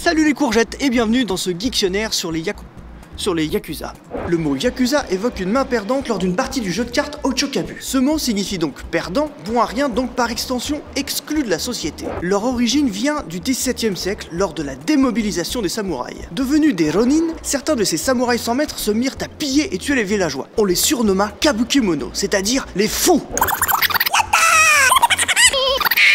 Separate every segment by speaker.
Speaker 1: Salut les courgettes et bienvenue dans ce dictionnaire sur les Yakuza. Le mot Yakuza évoque une main perdante lors d'une partie du jeu de cartes Ochokabu. Ce mot signifie donc perdant, bon à rien, donc par extension exclu de la société. Leur origine vient du XVIIe siècle lors de la démobilisation des samouraïs. Devenus des ronin, certains de ces samouraïs sans maître se mirent à piller et tuer les villageois. On les surnomma Kabukimono, c'est-à-dire les fous.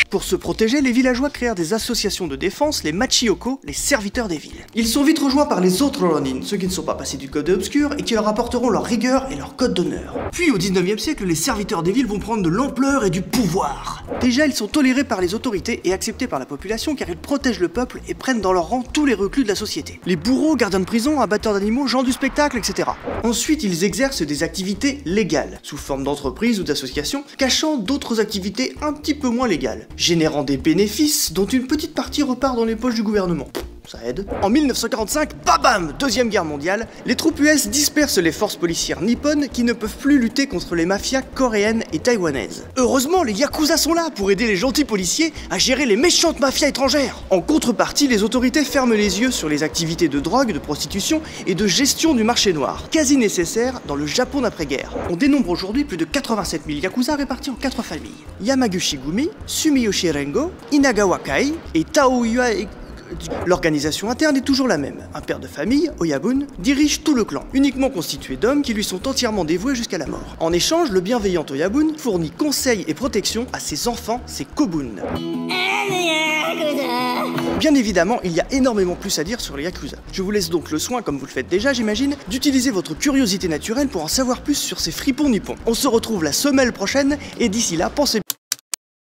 Speaker 1: Pour se protéger, les villageois créèrent des associations de défense, les Machioko, les serviteurs des villes. Ils sont vite rejoints par les autres Ronin, ceux qui ne sont pas passés du code obscur et qui leur apporteront leur rigueur et leur code d'honneur. Puis au 19e siècle, les serviteurs des villes vont prendre de l'ampleur et du pouvoir. Déjà, ils sont tolérés par les autorités et acceptés par la population car ils protègent le peuple et prennent dans leur rang tous les reclus de la société. Les bourreaux, gardiens de prison, abatteurs d'animaux, gens du spectacle, etc. Ensuite, ils exercent des activités légales, sous forme d'entreprise ou d'association, cachant d'autres activités un petit peu moins légales, générant des bénéfices dont une petite partie repart dans les poches du gouvernement. Ça aide. En 1945, babam, Deuxième Guerre mondiale, les troupes US dispersent les forces policières nippones qui ne peuvent plus lutter contre les mafias coréennes et taïwanaises. Heureusement, les Yakuza sont là pour aider les gentils policiers à gérer les méchantes mafias étrangères. En contrepartie, les autorités ferment les yeux sur les activités de drogue, de prostitution et de gestion du marché noir, quasi nécessaires dans le Japon d'après-guerre. On dénombre aujourd'hui plus de 87 000 Yakuza répartis en 4 familles. Yamaguchi-gumi, Sumiyoshi Rengo, Inagawa Kai et Taoyuan. L'organisation interne est toujours la même. Un père de famille, Oyabun, dirige tout le clan, uniquement constitué d'hommes qui lui sont entièrement dévoués jusqu'à la mort. En échange, le bienveillant Oyabun fournit conseils et protection à ses enfants, ses Kobun. Bien évidemment, il y a énormément plus à dire sur les Yakuza. Je vous laisse donc le soin, comme vous le faites déjà j'imagine, d'utiliser votre curiosité naturelle pour en savoir plus sur ces fripons nippons. On se retrouve la semaine prochaine, et d'ici là, pensez